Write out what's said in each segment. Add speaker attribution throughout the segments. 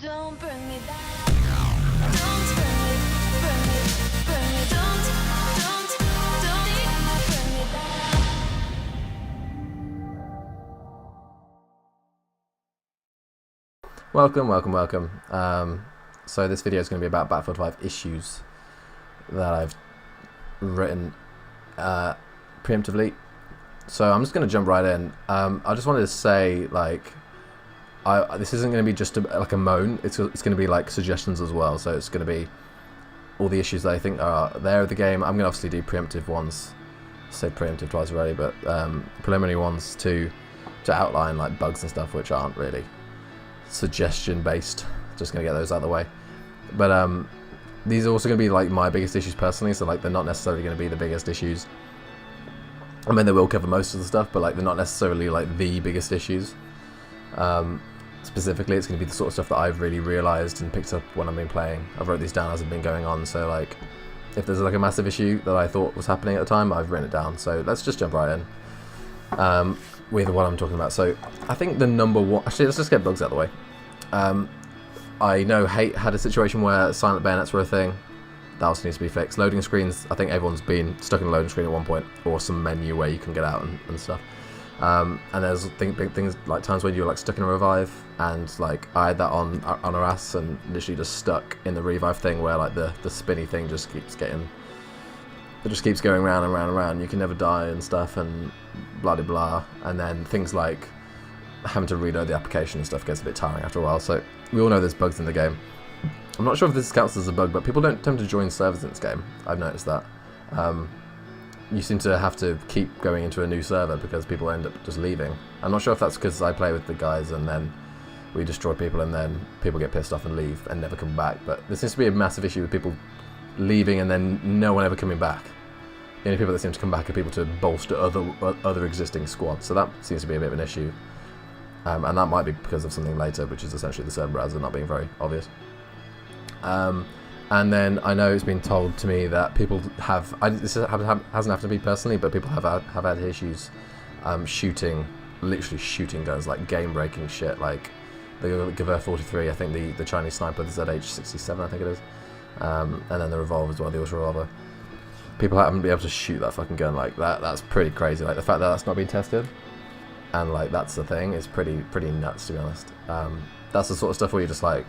Speaker 1: Don't bring me down. Don't bring me, don't bring me down.
Speaker 2: Welcome. So this video is going to be about Battlefield 5 issues that I've written preemptively. So I'm just going to jump right in. I just wanted to say, like, this isn't going to be just like a moan. It's going to be like suggestions as well. So it's going to be all the issues that I think are there with the game. I'm going to obviously do preemptive ones. I say preemptive twice already, but preliminary ones to outline like bugs and stuff which aren't really suggestion based. Just going to get those out of the way. But these are also going to be like my biggest issues personally. So like they're not necessarily going to be the biggest issues. I mean, they will cover most of the stuff, but like they're not necessarily like the biggest issues. Specifically, it's going to be the sort of stuff that I've really realised and picked up when I've been playing. I've wrote these down as I've been going on, so like if there's like a massive issue that I thought was happening at the time, I've written it down. So let's just jump right in with what I'm talking about. So I think the number one... Actually, let's just get bugs out of the way. I know Hate had a situation where silent bayonets were a thing. That also needs to be fixed. Loading screens, I think everyone's been stuck in a loading screen at one point, or some menu where you can get out and stuff. And there's big things like times when you're like stuck in a revive, and like I had that on our ass and literally just stuck in the revive thing where like the spinny thing just keeps going round and round and round. You can never die and stuff and blah de blah. And then things like having to reload the application and stuff gets a bit tiring after a while. So we all know there's bugs in the game. I'm not sure if this counts as a bug, but people don't tend to join servers in this game. I've noticed that. You seem to have to keep going into a new server because people end up just leaving. I'm not sure if that's because I play with the guys and then we destroy people and then people get pissed off and leave and never come back. But there seems to be a massive issue with people leaving and then no one ever coming back. The only people that seem to come back are people to bolster other existing squads. So that seems to be a bit of an issue. And that might be because of something later, which is essentially the server browser not being very obvious. And then I know it's been told to me that people have... this hasn't happened to me personally, but people have had issues literally shooting guns, like game-breaking shit, like the Gewehr 43, I think the Chinese sniper, the ZH-67, I think it is, and then the revolver as well, the auto revolver. People haven't been able to shoot that fucking gun like that. That's pretty crazy. Like the fact that that's not been tested, and like that's the thing, is pretty nuts, to be honest. That's the sort of stuff where you're just like,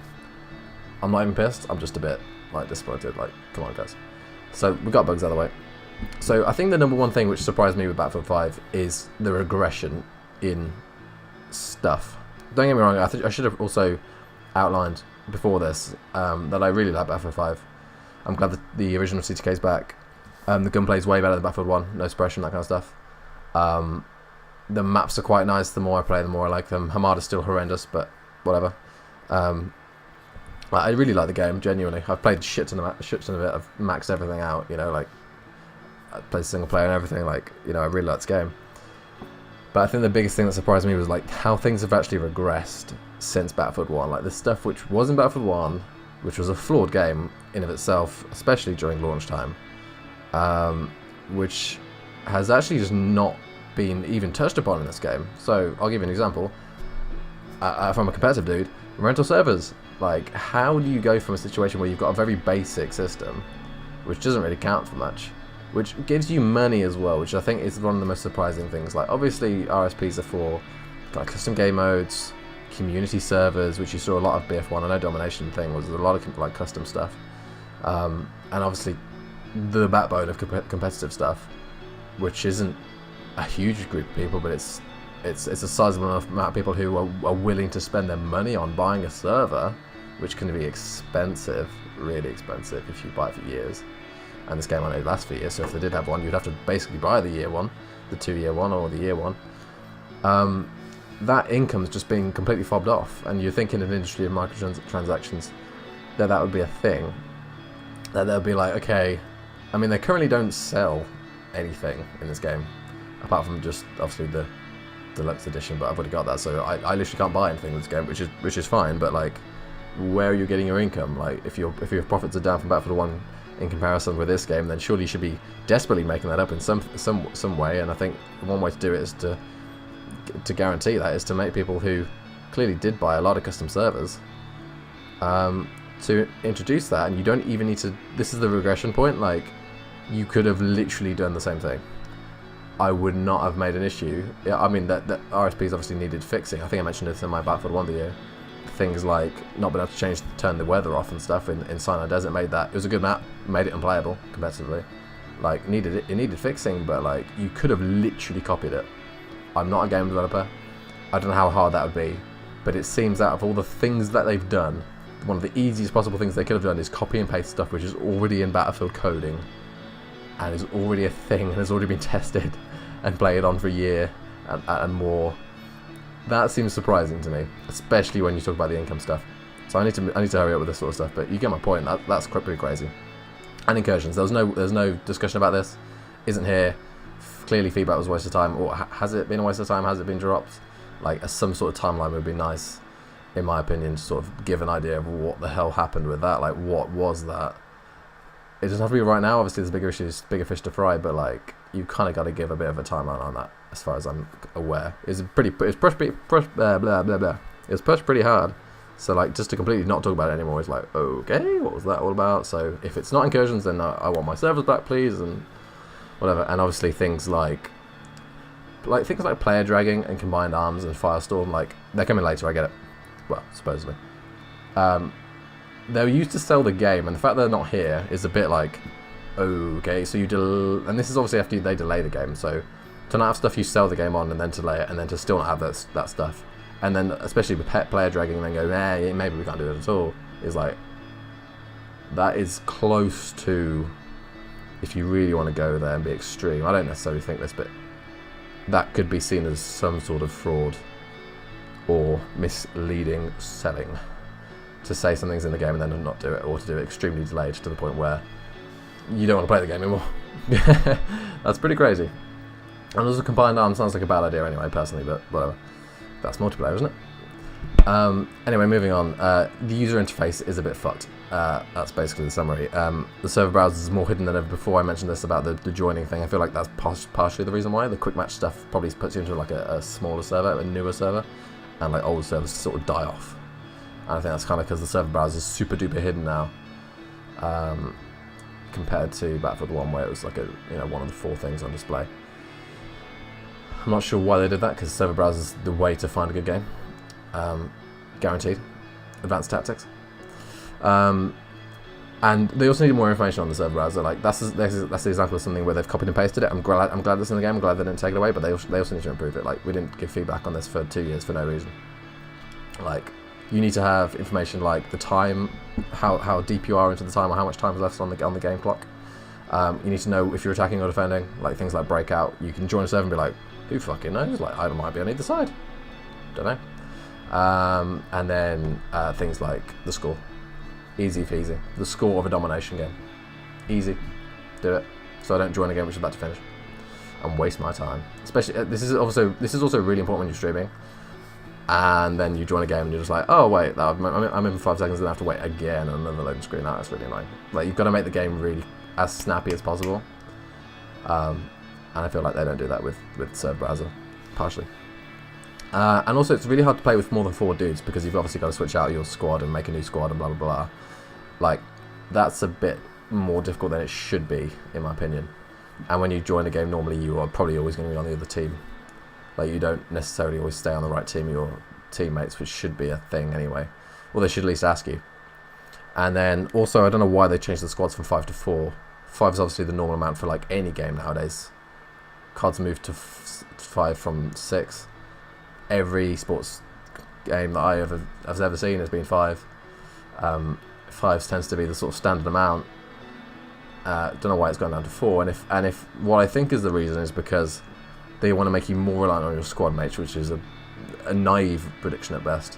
Speaker 2: I'm not even pissed, I'm just a bit like disappointed, like, come on guys. So we got bugs out of the way. So I think the number one thing which surprised me with Battlefield 5 is the regression in stuff. Don't get me wrong, I think I should have also outlined before this that I really like Battlefield 5. I'm glad that the original CTK is back. The gunplay is way better than Battlefield 1, no suppression, that kind of stuff. The maps are quite nice, the more I play the more I like them. Hamada's still horrendous, but whatever. I really like the game, genuinely. I've played a shit ton of it. I've maxed everything out, you know, like I played single player and everything, like, you know, I really like this game. But I think the biggest thing that surprised me was like how things have actually regressed since Battlefield 1. Like the stuff which was in Battlefield 1, which was a flawed game in of itself, especially during launch time, which has actually just not been even touched upon in this game. So I'll give you an example. If I'm a competitive dude, rental servers. Like, how do you go from a situation where you've got a very basic system, which doesn't really count for much, which gives you money as well, which I think is one of the most surprising things. Like, obviously, RSPs are for like custom game modes, community servers, which you saw a lot of BF1. I know Domination thing was a lot of like custom stuff, and obviously the backbone of competitive stuff, which isn't a huge group of people, but it's a sizable enough amount of people who are willing to spend their money on buying a server, which can be expensive, really expensive if you buy it for years. And this game only lasts for years, so if they did have one, you'd have to basically buy the year one, the 2-year one, or the year one. That income's just being completely fobbed off, and you're thinking in an industry of microtransactions that would be a thing. That they'll be like, okay, I mean, they currently don't sell anything in this game, apart from just obviously the deluxe edition, but I've already got that, so I literally can't buy anything in this game, which is fine. But like, where are you getting your income? Like, if your profits are down from Battlefield 1 in comparison with this game, then surely you should be desperately making that up in some way. And I think one way to do it is to guarantee that is to make people who clearly did buy a lot of custom servers to introduce that, and you don't even need to. This is the regression point. Like, you could have literally done the same thing. I would not have made an issue. Yeah, I mean that RSPs obviously needed fixing. I think I mentioned this in my Battlefield 1 video. Things like not being able to turn the weather off and stuff in Sinai Desert made that. It was a good map, made it unplayable competitively. Like, it needed fixing, but like, you could have literally copied it. I'm not a game developer. I don't know how hard that would be, but it seems out of all the things that they've done, one of the easiest possible things they could have done is copy and paste stuff which is already in Battlefield coding and is already a thing and has already been tested and played on for a year and more. That seems surprising to me, especially when you talk about the income stuff. So I need to hurry up with this sort of stuff. But you get my point. That's pretty crazy. And incursions. There's no discussion about this. Isn't here. Clearly, feedback was a waste of time. Or has it been a waste of time? Has it been dropped? Like, some sort of timeline would be nice, in my opinion, to sort of give an idea of what the hell happened with that. Like, what was that? It doesn't have to be right now. Obviously, there's bigger issues, bigger fish to fry. But like, you kind of got to give a bit of a timeline on that, as far as I'm aware. It's pushed pretty hard. So like, just to completely not talk about it anymore is like, okay, what was that all about? So if it's not incursions, then I want my servers back, please, and whatever. And obviously things like player dragging and combined arms and firestorm, like, they're coming later. I get it. Well, supposedly. They're used to sell the game, and the fact they're not here is a bit like, okay, so and this is obviously after they delay the game, so to not have stuff you sell the game on and then delay it, and then to still not have that stuff, and then especially with player dragging and then go, maybe we can't do it at all, is like, that is close to, if you really want to go there and be extreme, I don't necessarily think this, but that could be seen as some sort of fraud or misleading selling, to say something's in the game and then not do it, or to do it extremely delayed to the point where you don't want to play the game anymore. That's pretty crazy. And also, combined arms sounds like a bad idea anyway, personally, but whatever. That's multiplayer, isn't it? Anyway, moving on. The user interface is a bit fucked. That's basically the summary. The server browser is more hidden than ever before. I mentioned this about the joining thing. I feel like that's partially the reason why. The quick match stuff probably puts you into like a smaller server, a newer server, and like old servers sort of die off. And I think that's kind of because the server browser is super duper hidden now, compared to Battlefield 1, where it was like one of the 4 things on display. I'm not sure why they did that, because server browser is the way to find a good game, guaranteed. Advanced tactics. And they also need more information on the server browser. Like, that's the example of something where they've copied and pasted it. I'm glad that's in the game. I'm glad they didn't take it away, but they also need to improve it. Like, we didn't give feedback on this for 2 years for no reason. Like, you need to have information like the time, how deep you are into the time, or how much time is left on the game clock. You need to know if you're attacking or defending, like things like breakout. You can join a server and be like, who fucking knows? Like, I might be on either side. Don't know. And then things like the score. Easy peasy. The score of a domination game. Easy. Do it. So I don't join a game which is about to finish and waste my time. Especially, this is also really important when you're streaming. And then you join a game and you're just like, oh wait, I'm in for 5 seconds and I have to wait again on another loading screen. That's really annoying. Like, you've got to make the game really as snappy as possible. And I feel like they don't do that with server browser, partially. And also, it's really hard to play with more than 4 dudes, because you've obviously got to switch out your squad and make a new squad and blah blah blah. Like, that's a bit more difficult than it should be, in my opinion. And when you join a game, normally you are probably always going to be on the other team. Like, you don't necessarily always stay on the right team, your teammates, which should be a thing anyway. Well, they should at least ask you. And then, also, I don't know why they changed the squads from 5 to 4. 5 is obviously the normal amount for, like, any game nowadays. COD's moved to 5 from 6. Every sports game that I have ever seen has been 5. 5 tends to be the sort of standard amount. Don't know why it's gone down to 4. And if what I think is the reason is because they want to make you more reliant on your squad mates, which is a naive prediction at best,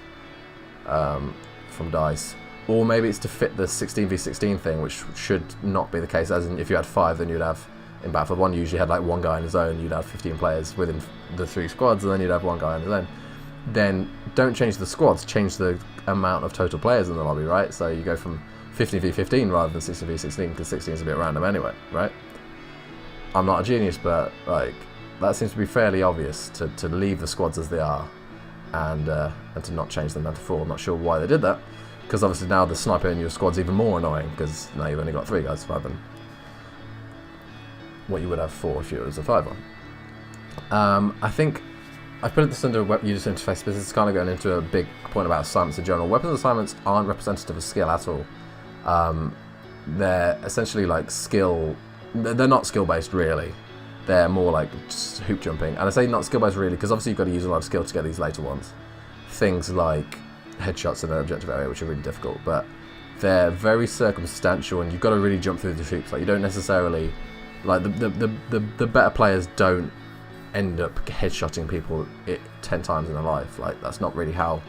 Speaker 2: from DICE. Or maybe it's to fit the 16v16 thing, which should not be the case. As in, if you had 5, then you'd have, in Battlefield 1, you usually had like 1 guy in his own. You'd have 15 players within the 3 squads, and then you'd have 1 guy in his own. Then don't change the squads, change the amount of total players in the lobby, right? So you go from 15v15 rather than 16v16, because 16 is a bit random anyway, right? I'm not a genius, but like, that seems to be fairly obvious, to leave the squads as they are, and to not change them down to 4. I'm not sure why they did that, because obviously now the sniper in your squad's even more annoying, because now you've only got 3 guys rather than what you would have 4 if it was a 5-1. I think I put this under user interface because it's kind of going into a big point about assignments in general. Weapons assignments aren't representative of skill at all. They're essentially like skill. They're not skill based really. They're more like just hoop jumping. And I say not skill based really because obviously you've got to use a lot of skill to get these later ones. Things like headshots in an objective area, which are really difficult, but they're very circumstantial, and you've got to really jump through the hoops. Like you don't necessarily like the better players don't end up headshotting people 10 times in their life. Like that's not really how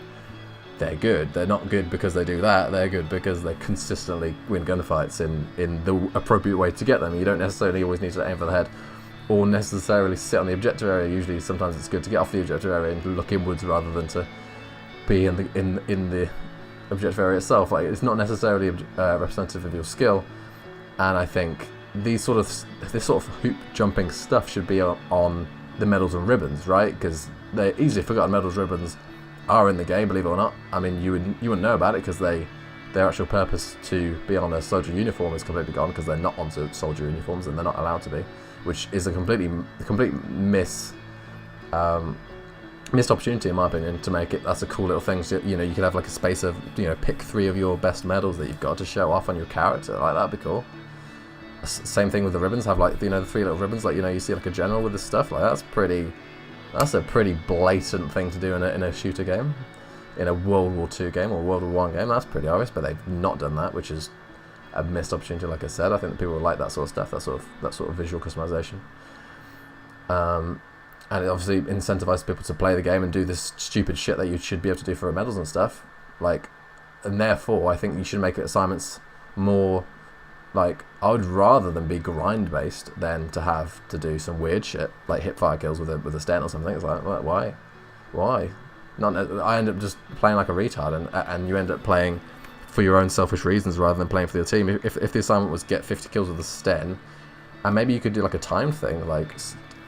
Speaker 2: they're good. They're not good because they do that. They're good because they consistently win gunfights in the appropriate way to get them. You don't necessarily always need to aim for the head or necessarily sit on the objective area. Usually sometimes it's good to get off the objective area and look inwards rather than to be in the objective area itself. Like it's not necessarily representative of your skill, and I think this sort of hoop jumping stuff should be on the medals and ribbons, right? Because they're easily forgotten. Medals and ribbons are in the game, believe it or not. I mean, you wouldn't know about it because their actual purpose to be on a soldier uniform is completely gone because they're not onto soldier uniforms and they're not allowed to be, which is a complete missed opportunity in my opinion to make it. That's a cool little thing. So, you could have like a space of pick 3 of your best medals that you've got to show off on your character. Like that'd be cool. Same thing with the ribbons. Have like the 3 little ribbons. Like you see like a general with this stuff. Like that's a pretty blatant thing to do in a shooter game, in a World War II game or World War I game. That's pretty obvious, but they've not done that, which is a missed opportunity. Like I said, I think that people would like that sort of stuff. That sort of visual customization. And it obviously incentivizes people to play the game and do this stupid shit that you should be able to do for medals and stuff. Like, and therefore, I think you should make assignments more. Like, I would rather them be grind based than to have to do some weird shit like hip fire kills with a stent or something. It's like, why? I end up just playing like a retard, and you end up playing for your own selfish reasons rather than playing for your team. If the assignment was get 50 kills with a sten, and maybe you could do like a timed thing, like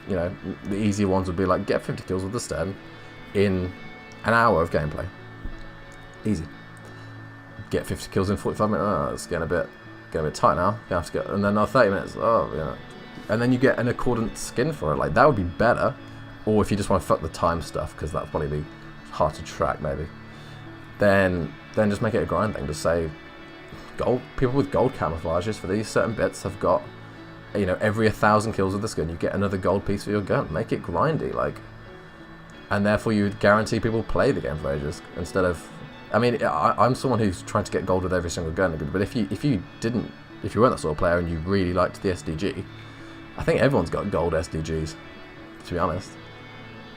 Speaker 2: the easier ones would be like get 50 kills with the sten in an hour of gameplay. Easy. Get 50 kills in 45 minutes. Oh, it's getting a bit tight now. You have to get, and then 30 minutes. And then you get an accordant skin for it. Like that would be better. Or if you just want to fuck the time stuff, because that'd probably be hard to track, maybe. Then just make it a grind thing. Just say, gold. People with gold camouflages for these certain bits have got, every 1,000 kills with this gun, you get another gold piece for your gun. Make it grindy, like, and therefore you would guarantee people play the game for ages instead of. I mean, I'm someone who's trying to get gold with every single gun, but if you weren't that sort of player and you really liked the SDG, I think everyone's got gold SDGs, to be honest,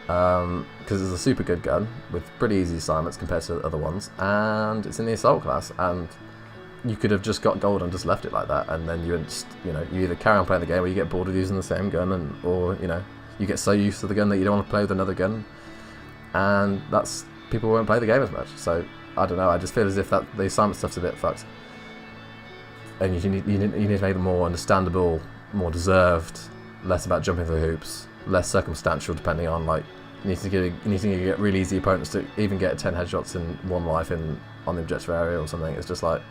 Speaker 2: because it's a super good gun with pretty easy assignments compared to other ones, and it's in the assault class, and you could have just got gold and just left it like that, and then you either carry on playing the game or you get bored of using the same gun, or you get so used to the gun that you don't want to play with another gun, and people won't play the game as much. So I don't know. I just feel as if that the assignment stuff's a bit fucked, and you need to make them more understandable, more deserved, less about jumping through hoops, less circumstantial. Depending on like you need to get really easy opponents to even get 10 headshots in one life on the objective area or something. It's just like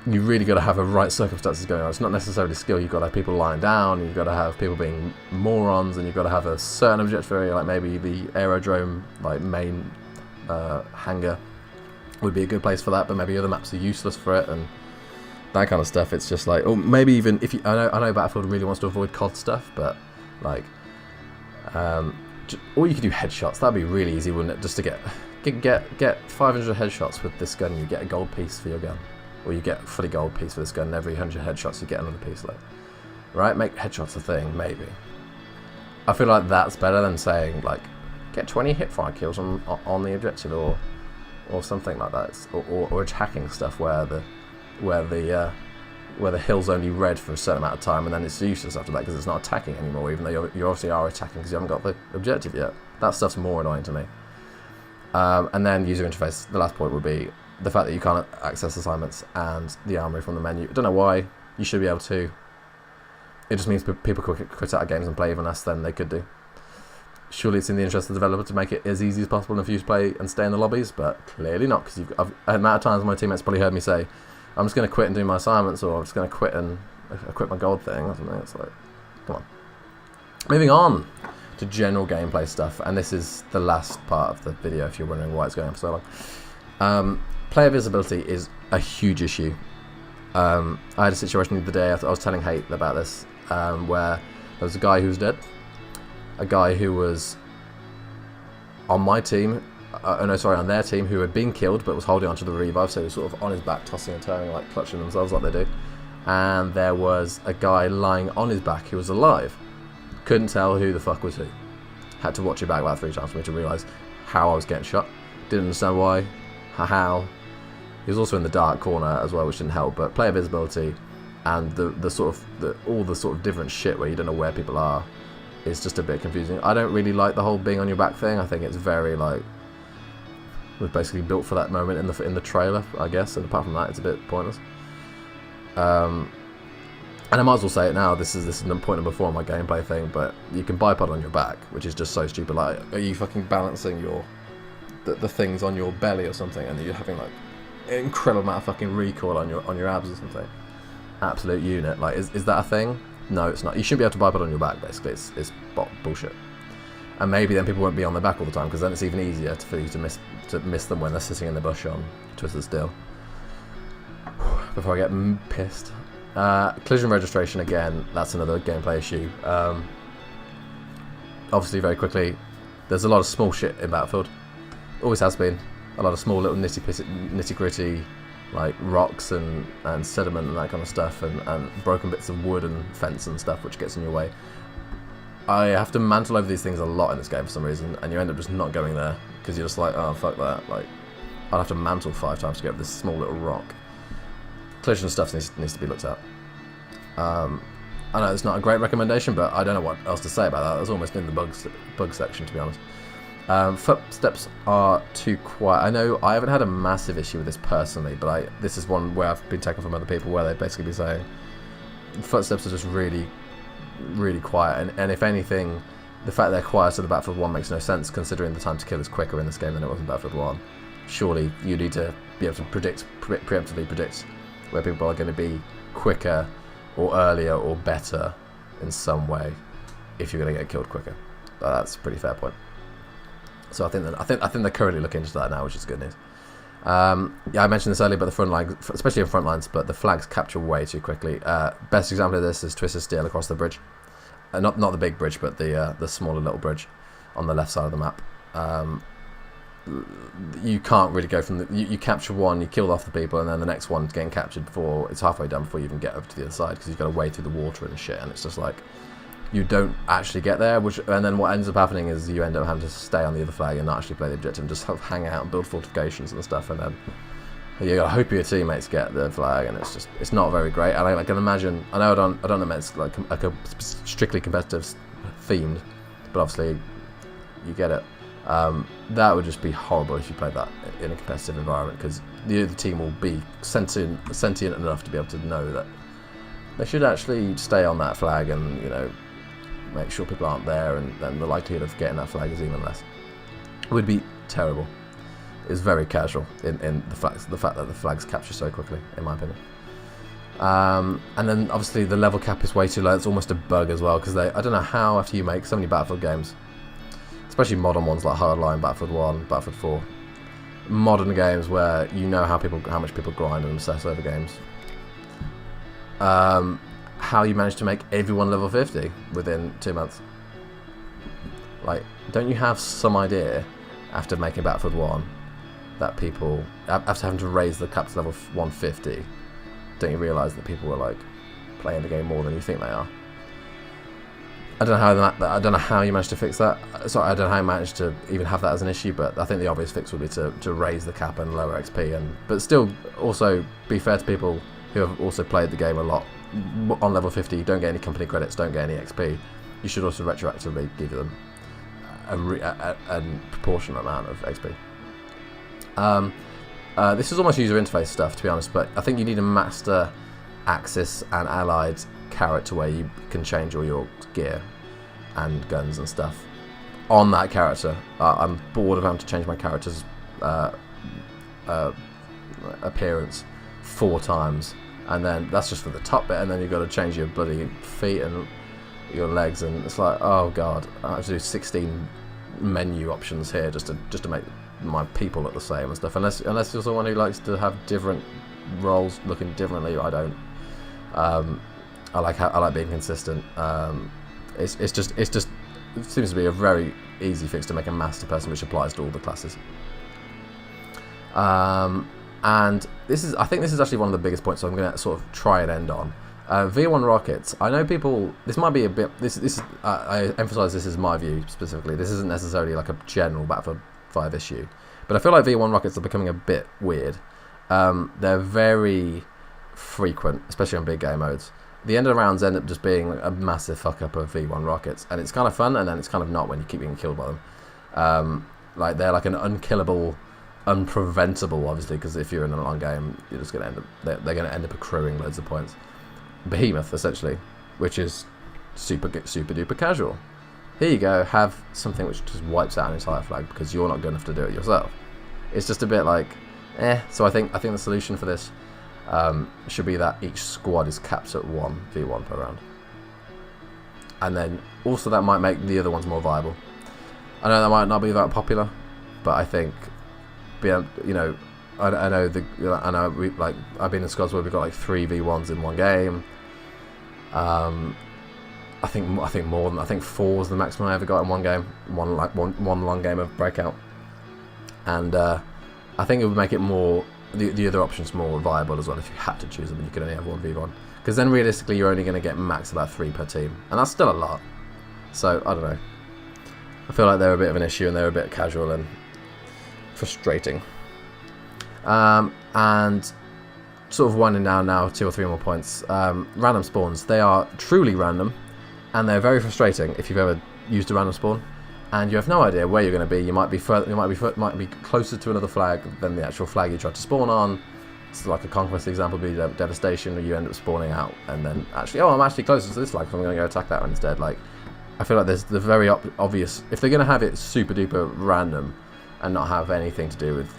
Speaker 2: you really got to have the right circumstances going on. It's not necessarily skill. You've got to have people lying down, you've got to have people being morons, and you've got to have a certain objective area, like maybe the aerodrome, like main hangar would be a good place for that, but maybe other maps are useless for it, and that kind of stuff. It's just like, or maybe even if you, I know Battlefield really wants to avoid COD stuff, but like, or you could do headshots. That'd be really easy, wouldn't it? Just to get 500 headshots with this gun, you get a gold piece for your gun. Or you get a fully gold piece for this gun, and every 100 headshots you get another piece, like, right? Make headshots a thing, maybe. I feel like that's better than saying like get 20 hipfire kills on the objective, or something like that, or attacking stuff where the hill's only red for a certain amount of time, and then it's useless after that because it's not attacking anymore, even though you obviously are attacking because you haven't got the objective yet. That stuff's more annoying to me. And then user interface. The last point would be the fact that you can't access assignments and the armory from the menu. I don't know why. You should be able to. It just means people could quit out of games and play even less than they could do. surely it's in the interest of the developer to make it as easy as possible in Fuse play and stay in the lobbies, but clearly not, because the amount of times my teammates probably heard me say, I'm just going to quit and do my assignments, or I'm just going to quit and quit my gold thing or something. It's like, come on. Moving on to general gameplay stuff, and this is the last part of the video if you're wondering why it's going on for so long. Player visibility is a huge issue. I had a situation the other day, I was telling Hate about this, where there was a guy who was dead. A guy who was on my team, on their team, who had been killed but was holding onto the revive, so he was sort of on his back, tossing and turning, like clutching themselves like they do. And there was a guy lying on his back who was alive. Couldn't tell who the fuck was who. Had to watch it back about 3 times for me to realise how I was getting shot. Didn't understand why, how. He was also in the dark corner as well, which didn't help. But player visibility and all the sort of different shit where you don't know where people are is just a bit confusing. I don't really like the whole being on your back thing. I think it's very like, was basically built for that moment in the trailer, I guess. And apart from that, it's a bit pointless. And I might as well say it now. This is point number 4 on my gameplay thing. But you can bipod on your back, which is just so stupid. Like, are you fucking balancing the things on your belly or something, and you're having like an incredible amount of fucking recoil on your abs or something? Absolute unit. Like, is that a thing? No, it's not. You shouldn't be able to bipod on your back, basically. It's bullshit. And maybe then people won't be on their back all the time, because then it's even easier for you to miss them when they're sitting in the bush on Twisted Steel. Before I get pissed. Collision registration, again, that's another gameplay issue. Obviously, very quickly, there's a lot of small shit in Battlefield. Always has been. A lot of small little nitty gritty, like rocks and sediment and that kind of stuff, and broken bits of wood and fence and stuff which gets in your way. I have to mantle over these things a lot in this game for some reason, and you end up just not going there because you're just like, oh fuck that, like I'd have to mantle 5 times to get up this small little rock. Collision stuff needs to be looked at. I know it's not a great recommendation, but I don't know what else to say about that. That's almost in the bug section, to be honest. Footsteps are too quiet. I know I haven't had a massive issue with this personally, but this is one where I've been taken from other people where they've basically been saying footsteps are just really, really quiet. And if anything, the fact they're quieter in Battlefield 1 makes no sense, considering the time to kill is quicker in this game than it was in Battlefield 1. Surely you need to be able to preemptively predict where people are going to be quicker or earlier or better in some way if you're going to get killed quicker. That's a pretty fair point. So I think they're currently looking into that now, which is good news. Yeah, I mentioned this earlier, but the front line, especially in front lines, but the flags capture way too quickly. Best example of this is Twisted Steel across the bridge. Not the big bridge, but the smaller little bridge on the left side of the map. You can't really go from you capture one, you kill off the people, and then the next one's getting captured before it's halfway done before you even get over to the other side, because you've got to wade through the water and shit, and it's just like you don't actually get there, and then what ends up happening is you end up having to stay on the other flag and not actually play the objective and just hang out and build fortifications and stuff, and then you gotta hope your teammates get the flag, and it's not very great. And I can imagine, I know I don't know it's like a strictly competitive themed, but obviously you get it. That would just be horrible if you played that in a competitive environment, because the other team will be sentient enough to be able to know that they should actually stay on that flag and, you know, make sure people aren't there, and then the likelihood of getting that flag is even less. It would be terrible. It's very casual in the fact that the flags capture so quickly, in my opinion. And then obviously the level cap is way too low. It's almost a bug as well, because I don't know how, after you make so many Battlefield games, especially modern ones like Hardline, Battlefield 1, Battlefield 4, modern games where you know how much people grind and obsess over games, how you manage to make everyone level 50 within 2 months. Like, don't you have some idea after making Battlefield 1 that people, after having to raise the cap to level 150, don't you realise that people were like playing the game more than you think they are? I don't know how you managed to fix that. Sorry, I don't know how you managed to even have that as an issue, but I think the obvious fix would be to raise the cap and lower XP, but still also be fair to people who have also played the game a lot on level 50, don't get any company credits, don't get any XP. You should also retroactively give them a proportionate amount of XP. This is almost user interface stuff, to be honest, but I think you need a master Axis and allied carrot to where you can change all your gear and guns and stuff. on that character. I'm bored of having to change my character's appearance 4 times, and then that's just for the top bit, and then you've got to change your bloody feet and your legs, and it's like, oh god, I have to do 16 menu options here just to make my people look the same and stuff. Unless you're someone who likes to have different roles looking differently, I don't. I like being consistent. It seems to be a very easy fix to make a master person, which applies to all the classes. And I think this is actually one of the biggest points, so I'm going to sort of try and end on. V1 rockets. I know people. This might be a bit. I emphasise this is my view specifically. This isn't necessarily like a general Battlefield 5 issue, but I feel like V1 rockets are becoming a bit weird. They're very frequent, especially on big game modes. The end of the rounds end up just being a massive fuck up of V1 rockets, and it's kind of fun, and then it's kind of not when you keep being killed by them. Like they're like an unkillable, unpreventable, obviously, because if you're in a long game, you're just going to end up. They're going to end up accruing loads of points. Behemoth, essentially, which is super duper casual. Here you go, have something which just wipes out an entire flag because you're not good enough to do it yourself. It's just a bit like, So I think the solution for this should be that each squad is capped at 1 V1 per round, and then also that might make the other ones more viable. I know that might not be that popular, but I think, I know we like I've been in squads where we've got like 3 V1s in one game. I think more than 4 is the maximum I ever got in one game. One long game of breakout, and I think it would make it more the other options more viable as well if you had to choose them and you could only have 1 V1. Because then realistically you're only going to get max about 3 per team, and that's still a lot. So I don't know. I feel like they're a bit of an issue and they're a bit casual and frustrating. And sort of winding down now, 2 or 3 more points. Random spawns, they are truly random, and they're very frustrating if you've ever used a random spawn, and you have no idea where you're going to be. You might be closer to another flag than the actual flag you tried to spawn on. It's like a conquest example would be devastation, where you end up spawning out, and then actually, I'm actually closer to this flag, so I'm going to go attack that one instead. Like, I feel like there's the very obvious. If they're going to have it super duper random and not have anything to do with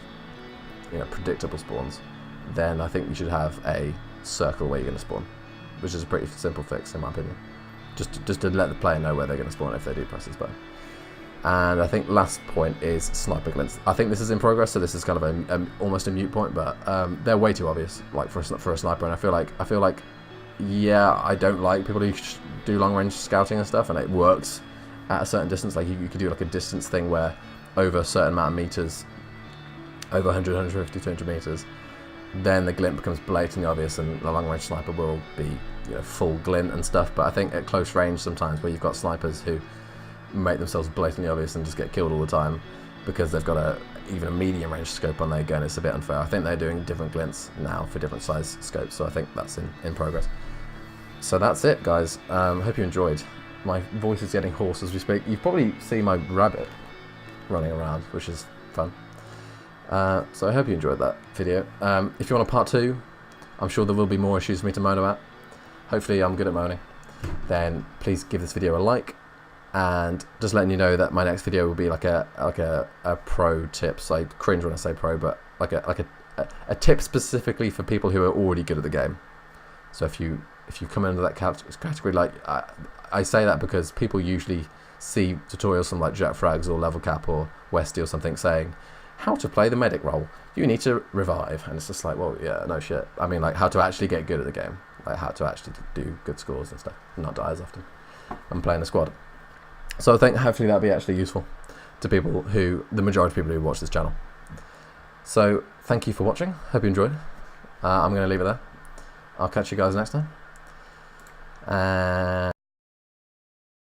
Speaker 2: predictable spawns, then I think you should have a circle where you're going to spawn, which is a pretty simple fix in my opinion. Just to let the player know where they're going to spawn if they do press this button. And I think last point is sniper glints. I think this is in progress, so this is kind of almost a mute point, but they're way too obvious, like for a sniper. And I feel like I don't like people who do long range scouting and stuff, and it works at a certain distance. Like you could do like a distance thing where over a certain amount of meters, over 100, 150, 200 meters, then the glint becomes blatantly obvious, and the long range sniper will be full glint and stuff. But I think at close range sometimes, where you've got snipers who make themselves blatantly obvious and just get killed all the time because they've got even a medium range scope on their gun, it's a bit unfair. I think they're doing different glints now for different size scopes, so I think that's in progress. So that's it, guys. Hope you enjoyed. My voice is getting hoarse as we speak. You've probably seen my rabbit running around, which is fun. So I hope you enjoyed that video. If you want a part 2, I'm sure there will be more issues for me to moan about. Hopefully I'm good at moaning. Then please give this video a like, and just letting you know that my next video will be like a pro tips. I cringe when I say pro, but like a tip specifically for people who are already good at the game. So if you come into that category, like I say that because people usually see tutorials from like Jack Frags or Level Cap or Westy or something saying how to play the medic role. You need to revive, and it's just like, well, yeah, no shit. I mean, like how to actually get good at the game, like how to actually do good scores and stuff, and not die as often. I'm playing a squad. So I think hopefully that'll be actually useful to people the majority of people who watch this channel. So thank you for watching. Hope you enjoyed. I'm going to leave it there. I'll catch you guys next time.